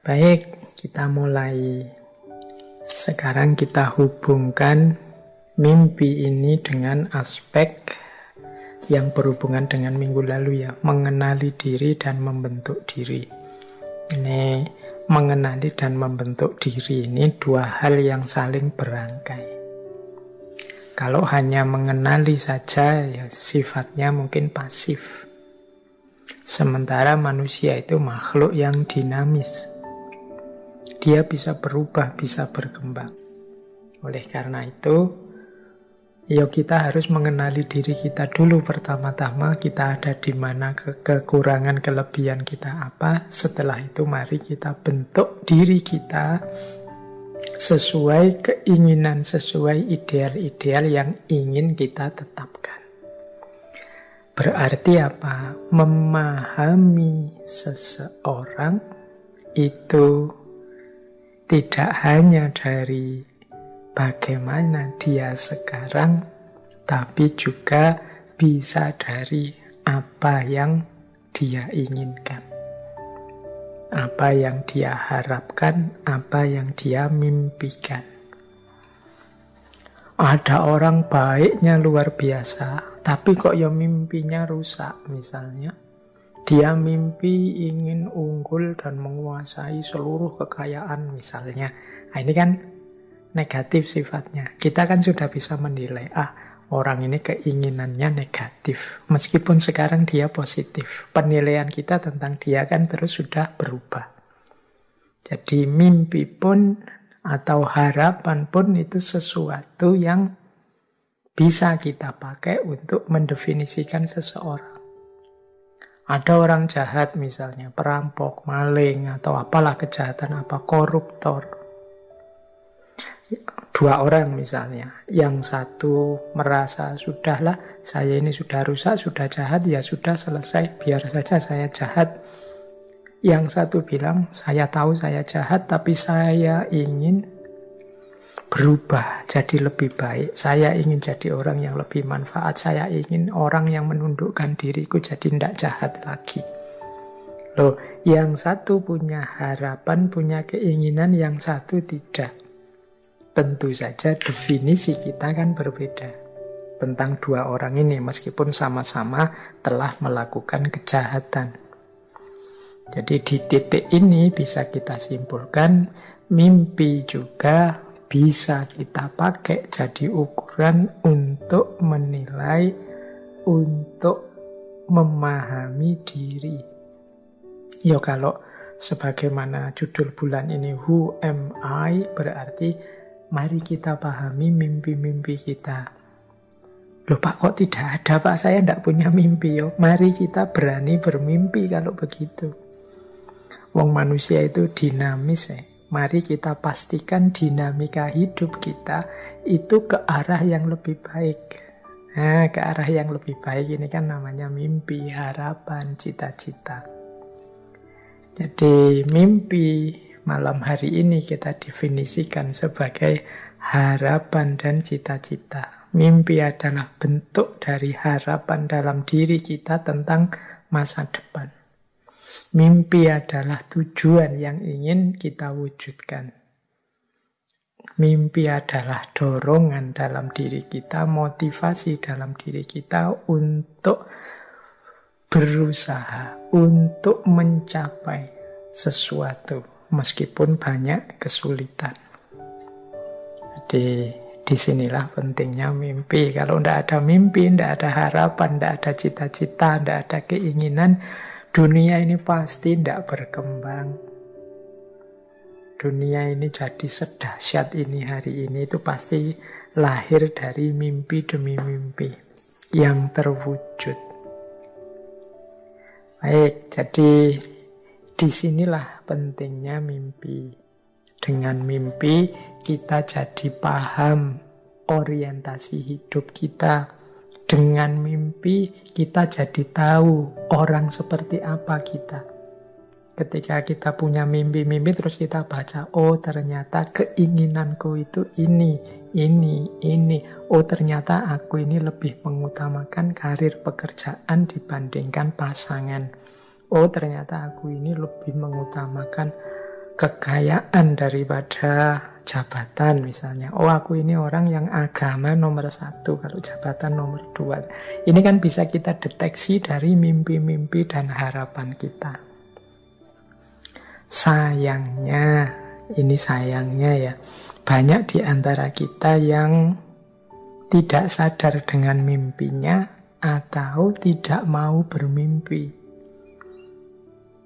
Baik, kita mulai. Sekarang kita hubungkan mimpi ini dengan aspek yang berhubungan dengan minggu lalu ya, mengenali diri dan membentuk diri. Ini mengenali dan membentuk diri ini dua hal yang saling berangkai. Kalau hanya mengenali saja ya sifatnya mungkin pasif. Sementara manusia itu makhluk yang dinamis. Dia bisa berubah, bisa berkembang. Oleh karena itu, ya kita harus mengenali diri kita dulu pertama-tama, kita ada di mana, kekurangan, kelebihan kita apa. Setelah itu mari kita bentuk diri kita sesuai keinginan, sesuai ideal-ideal yang ingin kita tetapkan. Berarti apa? Memahami seseorang itu tidak hanya dari bagaimana dia sekarang, tapi juga bisa dari apa yang dia inginkan, apa yang dia harapkan, apa yang dia mimpikan. Ada orang baiknya luar biasa, tapi kok ya mimpinya rusak misalnya. Dia mimpi ingin unggul dan menguasai seluruh kekayaan misalnya. Nah, ini kan negatif sifatnya. Kita kan sudah bisa menilai, orang ini keinginannya negatif. Meskipun sekarang dia positif. Penilaian kita tentang dia kan terus sudah berubah. Jadi mimpi pun atau harapan pun itu sesuatu yang bisa kita pakai untuk mendefinisikan seseorang. Ada orang jahat misalnya, perampok, maling, atau apalah kejahatan apa, koruptor. Dua orang misalnya, yang satu merasa sudahlah, saya ini sudah rusak, sudah jahat, ya sudah selesai, biar saja saya jahat. Yang satu bilang, saya tahu saya jahat, tapi saya ingin berubah jadi lebih baik. Saya ingin jadi orang yang lebih manfaat. Saya ingin orang yang menundukkan diriku jadi tidak jahat lagi. Loh, yang satu punya harapan, punya keinginan, yang satu tidak. Tentu saja definisi kita kan berbeda tentang dua orang ini, meskipun sama-sama telah melakukan kejahatan. Jadi di titik ini bisa kita simpulkan, mimpi juga bisa kita pakai jadi ukuran untuk menilai, untuk memahami diri. Ya kalau sebagaimana judul bulan ini, Who Am I? Berarti mari kita pahami mimpi-mimpi kita. Loh Pak, kok tidak ada Pak? Saya tidak punya mimpi. Yo. Mari kita berani bermimpi kalau begitu. Wong manusia itu dinamis ya. Mari kita pastikan dinamika hidup kita itu ke arah yang lebih baik. Nah, ke arah yang lebih baik ini kan namanya mimpi, harapan, cita-cita. Jadi mimpi malam hari ini kita definisikan sebagai harapan dan cita-cita. Mimpi adalah bentuk dari harapan dalam diri kita tentang masa depan. Mimpi adalah tujuan yang ingin kita wujudkan. Mimpi adalah dorongan dalam diri kita, motivasi dalam diri kita untuk berusaha, untuk mencapai sesuatu, meskipun banyak kesulitan. Jadi disinilah pentingnya mimpi. Kalau tidak ada mimpi, tidak ada harapan, tidak ada cita-cita, tidak ada keinginan, dunia ini pasti tidak berkembang. Dunia ini jadi sedahsyat ini hari ini itu pasti lahir dari mimpi demi mimpi yang terwujud. Baik, jadi disinilah pentingnya mimpi. Dengan mimpi kita jadi paham orientasi hidup kita. Dengan mimpi kita jadi tahu orang seperti apa kita. Ketika kita punya mimpi-mimpi terus kita baca, oh ternyata keinginanku itu ini. Oh ternyata aku ini lebih mengutamakan karir pekerjaan dibandingkan pasangan. Oh ternyata aku ini lebih mengutamakan kekayaan daripada jabatan misalnya. Oh, aku ini orang yang agama nomor 1, kalau jabatan nomor 2. Ini kan bisa kita deteksi dari mimpi-mimpi dan harapan kita. Sayangnya, ini sayangnya ya, banyak di antara kita yang tidak sadar dengan mimpinya atau tidak mau bermimpi.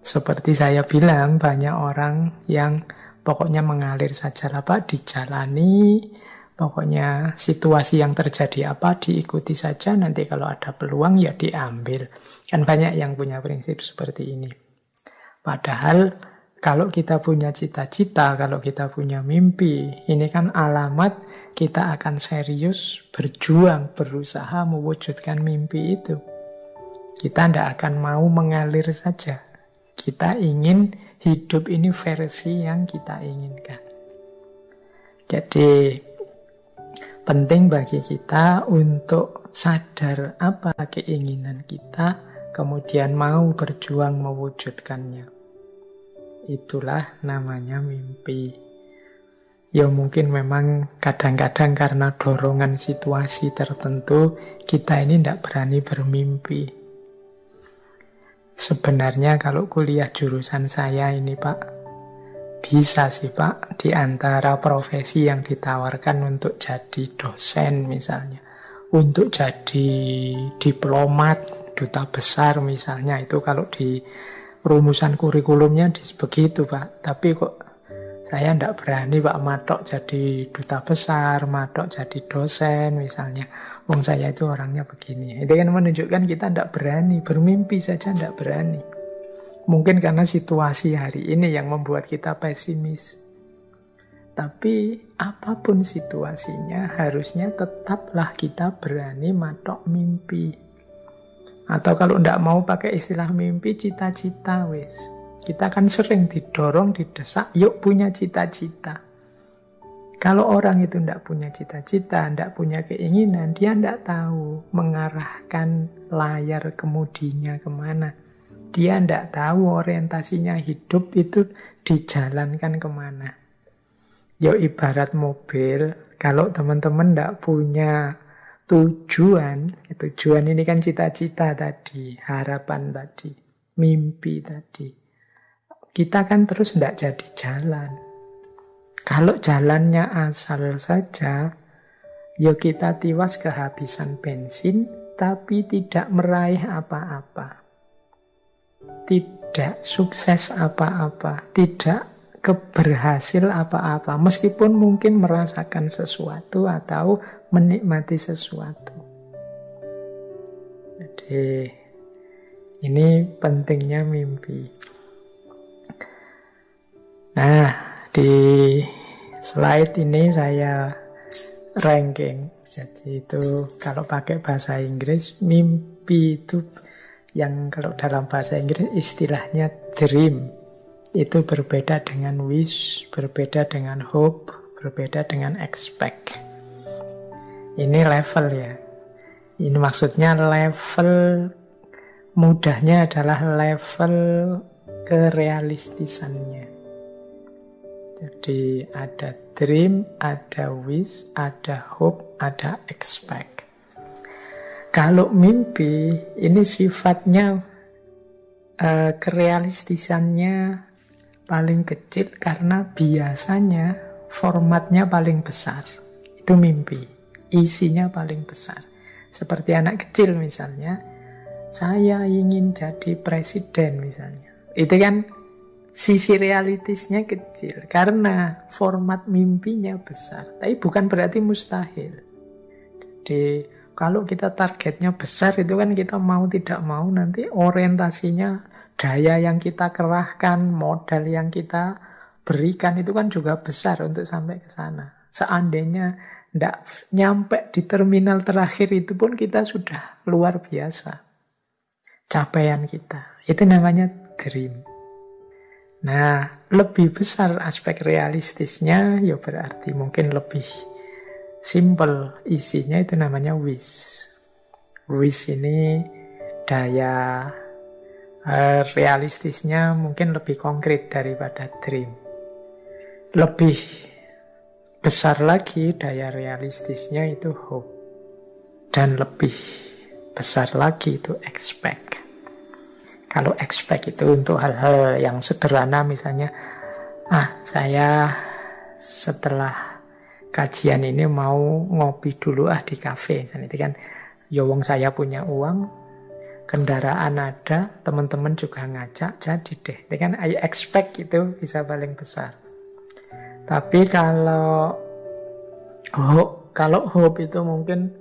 Seperti saya bilang, banyak orang yang pokoknya mengalir saja lah Pak, dijalani, pokoknya situasi yang terjadi apa diikuti saja, nanti kalau ada peluang ya diambil. Kan banyak yang punya prinsip seperti ini. Padahal kalau kita punya cita-cita, kalau kita punya mimpi, ini kan alamat kita akan serius berjuang, berusaha mewujudkan mimpi itu. Kita tidak akan mau mengalir saja. Kita ingin hidup ini versi yang kita inginkan. Jadi penting bagi kita untuk sadar apa keinginan kita, kemudian mau berjuang mewujudkannya. Itulah namanya mimpi. Ya mungkin memang kadang-kadang karena dorongan situasi tertentu, kita ini tidak berani bermimpi. Sebenarnya kalau kuliah jurusan saya ini Pak, bisa sih Pak, di antara profesi yang ditawarkan untuk jadi dosen misalnya, untuk jadi diplomat, duta besar misalnya, itu kalau di rumusan kurikulumnya begitu Pak. Tapi kok saya tidak berani Pak matok jadi duta besar, matok jadi dosen misalnya. Wong saya itu orangnya begini. Itu kan menunjukkan kita tidak berani, bermimpi saja tidak berani. Mungkin karena situasi hari ini yang membuat kita pesimis. Tapi apapun situasinya, harusnya tetaplah kita berani matok mimpi. Atau kalau tidak mau pakai istilah mimpi, cita-cita wis. Kita kan sering didorong, didesak, yuk punya cita-cita. Kalau orang itu tidak punya cita-cita, tidak punya keinginan, dia tidak tahu mengarahkan layar kemudinya kemana. Dia tidak tahu orientasinya hidup itu dijalankan kemana. Ya ibarat mobil, kalau teman-teman tidak punya tujuan ini kan cita-cita tadi, harapan tadi, mimpi tadi. Kita kan terus tidak jadi jalan. Kalau jalannya asal saja, ya kita tiwas kehabisan bensin, tapi tidak meraih apa-apa. Tidak sukses apa-apa, tidak keberhasil apa-apa, meskipun mungkin merasakan sesuatu atau menikmati sesuatu. Jadi, ini pentingnya mimpi. Nah, di slide ini saya ranking. Jadi itu kalau pakai bahasa Inggris, mimpi itu yang kalau dalam bahasa Inggris istilahnya dream. Itu berbeda dengan wish, berbeda dengan hope, berbeda dengan expect. Ini level ya. Ini maksudnya level mudahnya adalah level kerealistisannya. Jadi ada dream, ada wish, ada hope, ada expect. Kalau mimpi, ini sifatnya kerealistisannya paling kecil karena biasanya formatnya paling besar. Itu mimpi, isinya paling besar. Seperti anak kecil misalnya, saya ingin jadi presiden misalnya. Itu kan sisi realistisnya kecil karena format mimpinya besar. Tapi bukan berarti mustahil. Jadi kalau kita targetnya besar itu kan kita mau tidak mau nanti orientasinya, daya yang kita kerahkan, modal yang kita berikan itu kan juga besar untuk sampai ke sana. Seandainya tidak nyampe di terminal terakhir itu pun kita sudah luar biasa. Capaian kita. Itu namanya dream. Nah, lebih besar aspek realistisnya, ya berarti mungkin lebih simple isinya, itu namanya wish. Wish ini daya realistisnya mungkin lebih konkret daripada dream. lebih besar lagi daya realistisnya itu hope. Dan lebih besar lagi itu expect. Kalau expect itu untuk hal-hal yang sederhana, misalnya, saya setelah kajian ini mau ngopi dulu di kafe. Dan itu kan, ya wong saya punya uang, kendaraan ada, teman-teman juga ngajak, jadi deh. Itu kan I expect itu bisa paling besar. Tapi kalau hope itu mungkin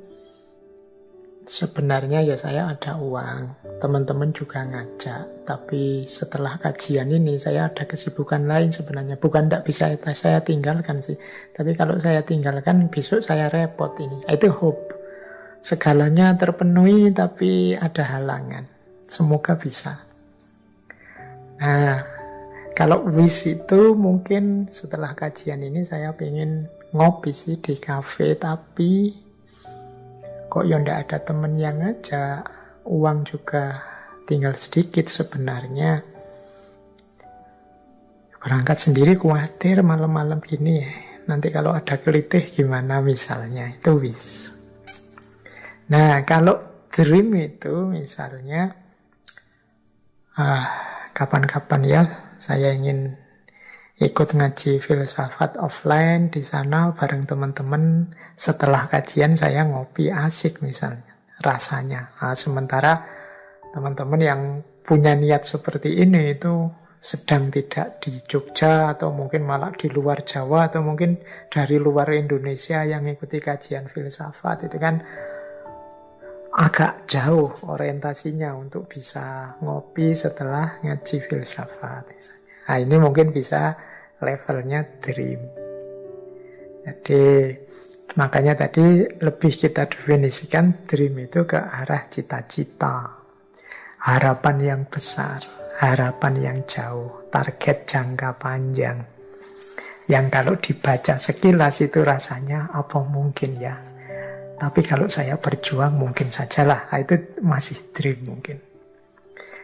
sebenarnya ya saya ada uang, teman-teman juga ngajak, tapi setelah kajian ini saya ada kesibukan lain sebenarnya. Bukan tidak bisa saya tinggalkan sih, tapi kalau saya tinggalkan besok saya repot ini. Itu hope. Segalanya terpenuhi tapi ada halangan. Semoga bisa. Nah, kalau wish itu mungkin setelah kajian ini saya pengen ngopi sih di kafe, tapi kok ya ndak ada temen yang ngajak, uang juga tinggal sedikit sebenarnya. Berangkat sendiri khawatir malam-malam gini ya. Nanti kalau ada kelitih gimana misalnya, itu wish. Nah, kalau dream itu misalnya, kapan-kapan ya saya ingin ikut ngaji filsafat offline di sana bareng teman-teman. Setelah kajian saya ngopi asik misalnya, rasanya. Sementara teman-teman yang punya niat seperti ini itu sedang tidak di Jogja atau mungkin malah di luar Jawa atau mungkin dari luar Indonesia yang ikuti kajian filsafat. Itu kan agak jauh orientasinya untuk bisa ngopi setelah ngaji filsafat misalnya. Nah, ini mungkin bisa levelnya dream. Jadi makanya tadi lebih kita definisikan dream itu ke arah cita-cita, harapan yang besar, harapan yang jauh, target jangka panjang. Yang kalau dibaca sekilas itu rasanya apa mungkin ya. Tapi kalau saya berjuang mungkin sajalah, itu masih dream mungkin.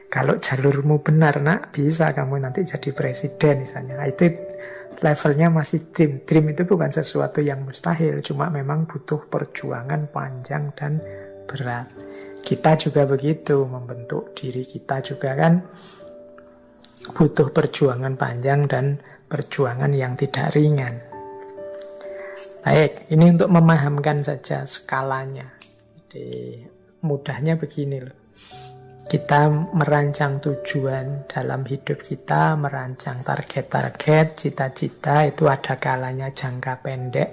Kalau jalurmu benar nak, bisa kamu nanti jadi presiden misalnya. Itu levelnya masih dream. Dream itu bukan sesuatu yang mustahil, cuma memang butuh perjuangan panjang dan berat. Kita juga begitu, membentuk diri kita juga kan butuh perjuangan panjang dan perjuangan yang tidak ringan. Baik, ini untuk memahamkan saja skalanya. Jadi mudahnya begini loh. Kita merancang tujuan dalam hidup kita, merancang target-target, cita-cita, itu ada kalanya jangka pendek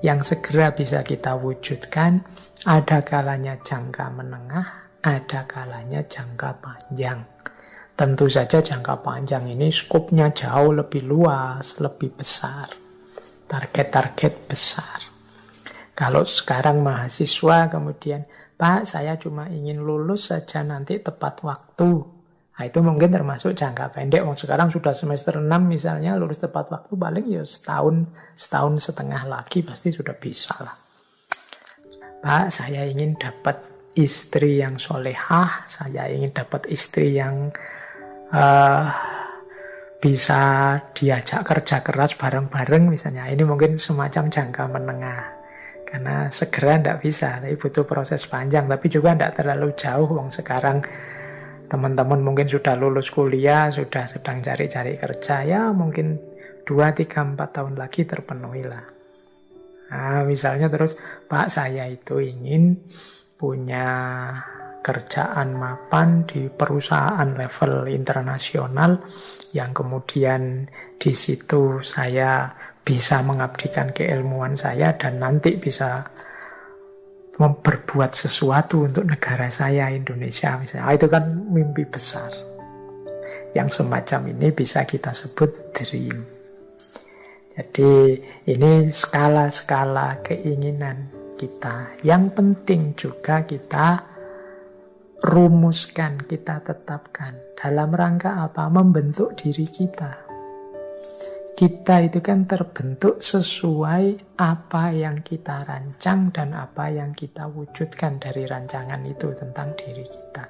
yang segera bisa kita wujudkan, ada kalanya jangka menengah, ada kalanya jangka panjang. Tentu saja jangka panjang ini skopnya jauh lebih luas, lebih besar. Target-target besar. Kalau sekarang mahasiswa kemudian, Pak, saya cuma ingin lulus saja nanti tepat waktu. Nah, itu mungkin termasuk jangka pendek. Sekarang sudah semester 6 misalnya, lulus tepat waktu paling ya setahun setengah lagi pasti sudah bisa lah. Pak, saya ingin dapat istri yang solehah, saya ingin dapat istri yang bisa diajak kerja keras bareng-bareng misalnya. Ini mungkin semacam jangka menengah. Karena segera tidak bisa, tapi butuh proses panjang. Tapi juga tidak terlalu jauh. Sekarang teman-teman mungkin sudah lulus kuliah, sudah sedang cari-cari kerja. Ya mungkin 2, 3, 4 tahun lagi terpenuhi lah. Nah, misalnya terus, Pak, saya itu ingin punya kerjaan mapan di perusahaan level internasional yang kemudian di situ saya bisa mengabdikan keilmuan saya dan nanti bisa berbuat sesuatu untuk negara saya, Indonesia misalnya. Itu kan mimpi besar. Yang semacam ini bisa kita sebut dream. Jadi ini skala-skala keinginan kita. Yang penting juga kita rumuskan, kita tetapkan. Dalam rangka apa? Membentuk diri kita. Kita itu kan terbentuk sesuai apa yang kita rancang dan apa yang kita wujudkan dari rancangan itu tentang diri kita.